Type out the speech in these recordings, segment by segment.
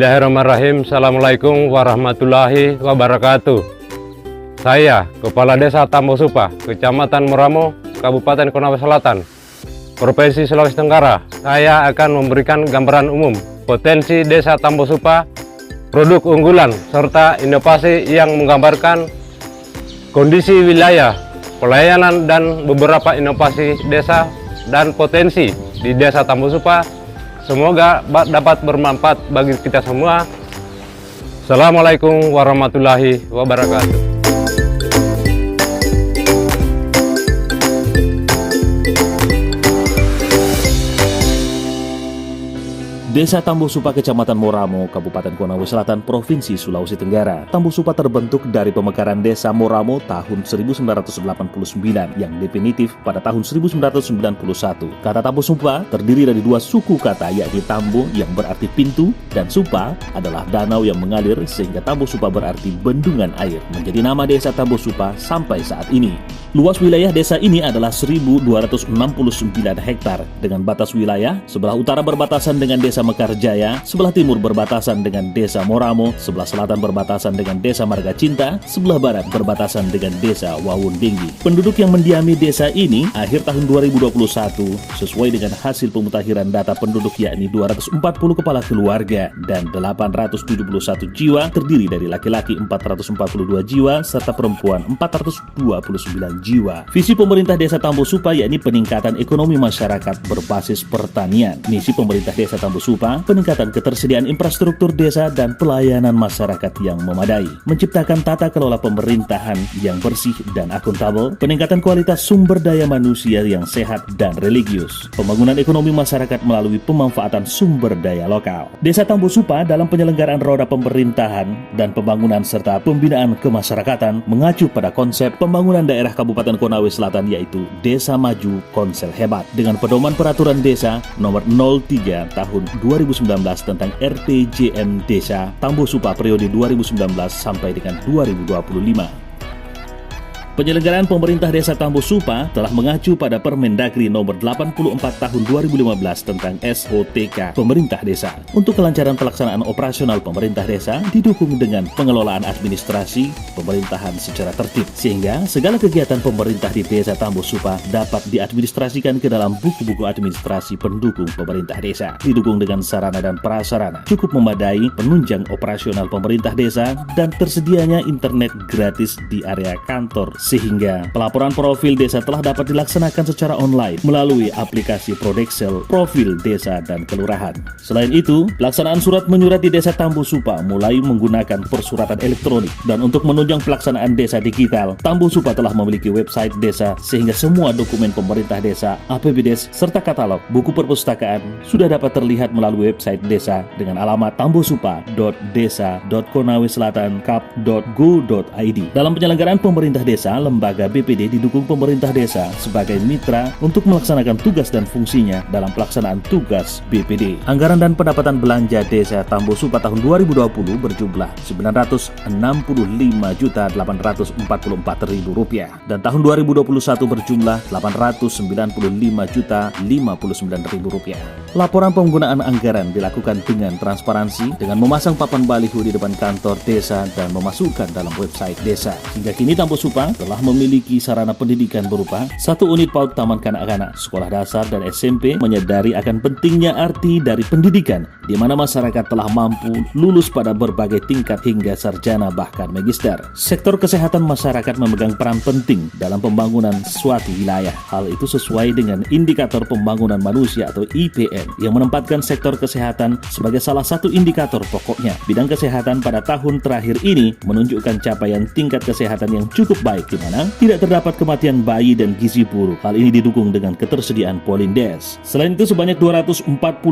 Bismillahirrahmanirrahim. Assalamualaikum warahmatullahi wabarakatuh. Saya Kepala Desa Tambo Supa, Kecamatan Moramo, Kabupaten Konawe Selatan, Provinsi Sulawesi Tenggara. Saya akan memberikan gambaran umum potensi Desa Tambo Supa, produk unggulan, serta inovasi yang menggambarkan kondisi wilayah, pelayanan, dan beberapa inovasi desa dan potensi di Desa Tambo Supa. Semoga dapat bermanfaat bagi kita semua. Assalamualaikum warahmatullahi wabarakatuh. Desa Tambo Supa, Kecamatan Moramo, Kabupaten Konawe Selatan, Provinsi Sulawesi Tenggara. Tambo Supa terbentuk dari pemekaran Desa Moramo tahun 1989 yang definitif pada tahun 1991. Kata Tambo Supa terdiri dari dua suku kata, yakni Tambo yang berarti pintu dan Supa adalah danau yang mengalir, sehingga Tambo Supa berarti bendungan air. Menjadi nama Desa Tambo Supa sampai saat ini. Luas wilayah desa ini adalah 1.269 hektar dengan batas wilayah sebelah utara berbatasan dengan Desa Mekarjaya, sebelah timur berbatasan dengan Desa Moramo, sebelah selatan berbatasan dengan Desa Marga Cinta, sebelah barat berbatasan dengan Desa Wawun Dinggi. Penduduk yang mendiami desa ini akhir tahun 2021 sesuai dengan hasil pemutakhiran data penduduk, yakni 240 kepala keluarga dan 871 jiwa, terdiri dari laki-laki 442 jiwa serta perempuan 429 jiwa. Visi pemerintah Desa Tambo Supa yakni peningkatan ekonomi masyarakat berbasis pertanian. Misi pemerintah Desa Tambo Supa, peningkatan ketersediaan infrastruktur desa dan pelayanan masyarakat yang memadai, menciptakan tata kelola pemerintahan yang bersih dan akuntabel, peningkatan kualitas sumber daya manusia yang sehat dan religius, pembangunan ekonomi masyarakat melalui pemanfaatan sumber daya lokal. Desa Tambo Supa dalam penyelenggaraan roda pemerintahan dan pembangunan serta pembinaan kemasyarakatan mengacu pada konsep pembangunan daerah Kabupaten Konawe Selatan, yaitu Desa Maju Konsel Hebat, dengan pedoman peraturan desa nomor 03 tahun 2019 tentang RPJM Desa Tambo Supa periode 2019 sampai dengan 2025. Penyelenggaraan pemerintah Desa Tambo Supa telah mengacu pada Permendagri nomor 84 tahun 2015 tentang SOTK Pemerintah Desa. Untuk kelancaran pelaksanaan operasional pemerintah desa didukung dengan pengelolaan administrasi pemerintahan secara tertib, sehingga segala kegiatan pemerintah di Desa Tambo Supa dapat diadministrasikan ke dalam buku-buku administrasi pendukung pemerintah desa. Didukung dengan sarana dan prasarana cukup memadai, penunjang operasional pemerintah desa, dan tersedianya internet gratis di area kantor, sehingga pelaporan profil desa telah dapat dilaksanakan secara online melalui aplikasi Prodexel, profil desa dan kelurahan. Selain itu, pelaksanaan surat menyurat di Desa Tambo Supa mulai menggunakan persuratan elektronik, dan untuk menunjang pelaksanaan desa digital, Tambo Supa telah memiliki website desa, sehingga semua dokumen pemerintah desa, APBDes, serta katalog buku perpustakaan sudah dapat terlihat melalui website desa dengan alamat tambosupa.desa.konaweselatankap.go.id. Dalam penyelenggaraan pemerintah desa, lembaga BPD didukung pemerintah desa sebagai mitra untuk melaksanakan tugas dan fungsinya dalam pelaksanaan tugas BPD. Anggaran dan pendapatan belanja Desa Tambo Supa tahun 2020 berjumlah Rp906.844.000 dan tahun 2021 berjumlah Rp895.059.000. Laporan penggunaan anggaran dilakukan dengan transparansi dengan memasang papan baliho di depan kantor desa dan memasukkan dalam website desa. Hingga kini Tambo Supa telah memiliki sarana pendidikan berupa 1 unit PAUD taman kanak-kanak, sekolah dasar dan SMP, menyadari akan pentingnya arti dari pendidikan, di mana masyarakat telah mampu lulus pada berbagai tingkat hingga sarjana bahkan magister. Sektor kesehatan masyarakat memegang peran penting dalam pembangunan suatu wilayah. Hal itu sesuai dengan indikator pembangunan manusia atau IPM yang menempatkan sektor kesehatan sebagai salah satu indikator pokoknya. Bidang kesehatan pada tahun terakhir ini menunjukkan capaian tingkat kesehatan yang cukup baik, di mana tidak terdapat kematian bayi dan gizi buruk. Hal ini didukung dengan ketersediaan Polindes. Selain itu, sebanyak 240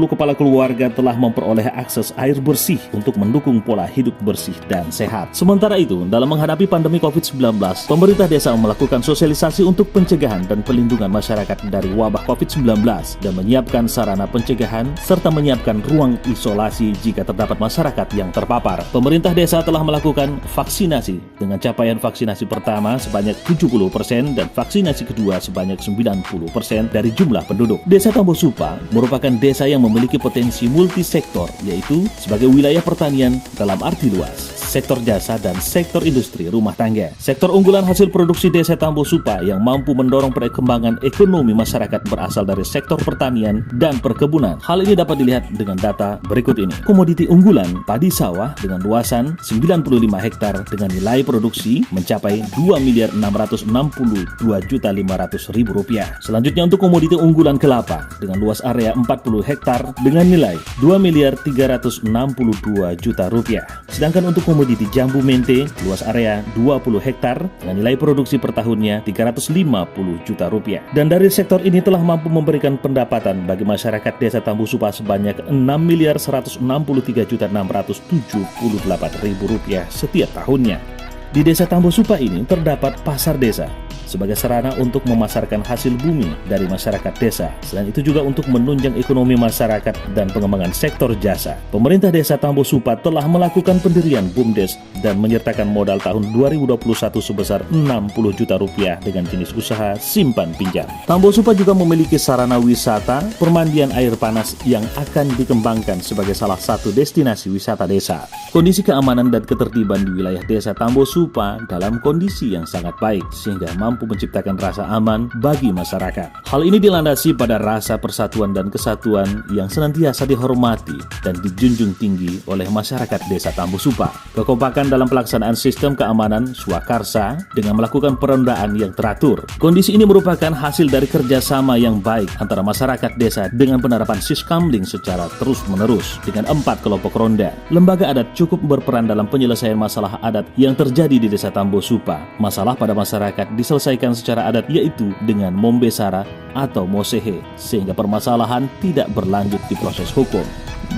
kepala keluarga telah memperoleh akses air bersih untuk mendukung pola hidup bersih dan sehat. Sementara itu, dalam menghadapi pandemi COVID-19, pemerintah desa melakukan sosialisasi untuk pencegahan dan pelindungan masyarakat dari wabah COVID-19 dan menyiapkan sarana pencegahan serta menyiapkan ruang isolasi jika terdapat masyarakat yang terpapar. Pemerintah desa telah melakukan vaksinasi dengan capaian vaksinasi pertama sebanyak 70% dan vaksinasi kedua sebanyak 90% dari jumlah penduduk. Desa Tambo Supa merupakan desa yang memiliki potensi multisektor, yaitu sebagai wilayah pertanian dalam arti luas, sektor jasa, dan sektor industri rumah tangga. Sektor unggulan hasil produksi Desa Tambo Supa yang mampu mendorong perkembangan ekonomi masyarakat berasal dari sektor pertanian dan perkebunan. Hal ini dapat dilihat dengan data berikut ini. Komoditi unggulan padi sawah dengan luasan 95 hektar dengan nilai produksi mencapai Rp2.662.500.000. Selanjutnya untuk komoditi unggulan kelapa dengan luas area 40 hektar dengan nilai Rp2.362.000.000. Sedangkan untuk komoditi jambu mente luas area 20 hektar dengan nilai produksi per tahunnya Rp350 juta. Dan dari sektor ini telah mampu memberikan pendapatan bagi masyarakat Desa Tambo Supa sebanyak Rp6.163.678.000 setiap tahunnya. Di Desa Tambo Supa ini terdapat pasar desa sebagai sarana untuk memasarkan hasil bumi dari masyarakat desa. Selain itu juga untuk menunjang ekonomi masyarakat dan pengembangan sektor jasa. Pemerintah Desa Tambo Supa telah melakukan pendirian BUMDes dan menyertakan modal tahun 2021 sebesar Rp60 juta dengan jenis usaha simpan pinjam. Tambo Supa juga memiliki sarana wisata permandian air panas yang akan dikembangkan sebagai salah satu destinasi wisata desa. Kondisi keamanan dan ketertiban di wilayah Desa Tambo Supa dalam kondisi yang sangat baik sehingga mampu menciptakan rasa aman bagi masyarakat. Hal ini dilandasi pada rasa persatuan dan kesatuan yang senantiasa dihormati dan dijunjung tinggi oleh masyarakat Desa Tambo Supa. Kekompakan dalam pelaksanaan sistem keamanan swakarsa dengan melakukan perondaan yang teratur. Kondisi ini merupakan hasil dari kerjasama yang baik antara masyarakat desa dengan penerapan siskamling secara terus-menerus dengan 4 kelompok ronda. Lembaga adat cukup berperan dalam penyelesaian masalah adat yang terjadi di Desa Tambo Supa. Masalah pada masyarakat diselesaikan secara adat, yaitu dengan mombesara atau mosehe, sehingga permasalahan tidak berlanjut di proses hukum.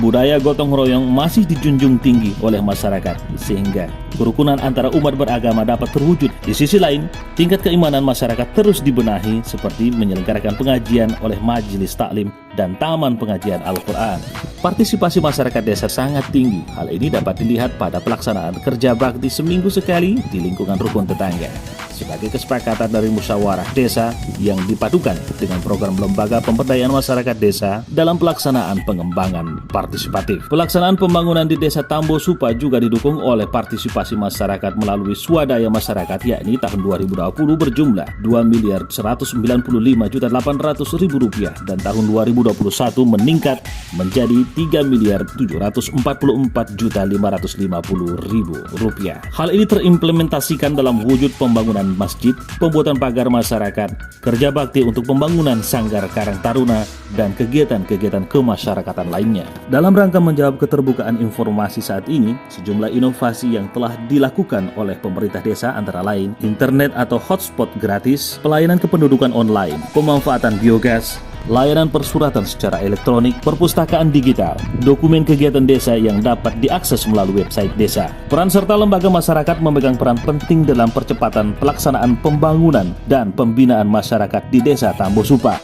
Budaya gotong royong masih dijunjung tinggi oleh masyarakat sehingga kerukunan antara umat beragama dapat terwujud. Di sisi lain, tingkat keimanan masyarakat terus dibenahi seperti menyelenggarakan pengajian oleh majelis taklim dan taman pengajian Al-Quran. Partisipasi masyarakat desa sangat tinggi. Hal ini dapat dilihat pada pelaksanaan kerja bakti seminggu sekali di lingkungan rukun tetangga sebagai kesepakatan dari musyawarah desa yang dipadukan dengan program lembaga pemberdayaan masyarakat desa dalam pelaksanaan pengembangan partisipatif. Pelaksanaan pembangunan di Desa Tambo Supa juga didukung oleh partisipasi masyarakat melalui swadaya masyarakat, yakni tahun 2020 berjumlah Rp2.195.800.000 dan tahun 2021 meningkat menjadi Rp3.744.550.000. Hal ini terimplementasikan dalam wujud pembangunan masjid, pembuatan pagar masyarakat, kerja bakti untuk pembangunan sanggar Karang Taruna, dan kegiatan-kegiatan kemasyarakatan lainnya. Dalam rangka menjawab keterbukaan informasi saat ini, sejumlah inovasi yang telah dilakukan oleh pemerintah desa antara lain internet atau hotspot gratis, pelayanan kependudukan online, pemanfaatan biogas, layanan persuratan secara elektronik, perpustakaan digital, dokumen kegiatan desa yang dapat diakses melalui website desa. Peran serta lembaga masyarakat memegang peran penting dalam percepatan pelaksanaan pembangunan dan pembinaan masyarakat di Desa Tambo Supa.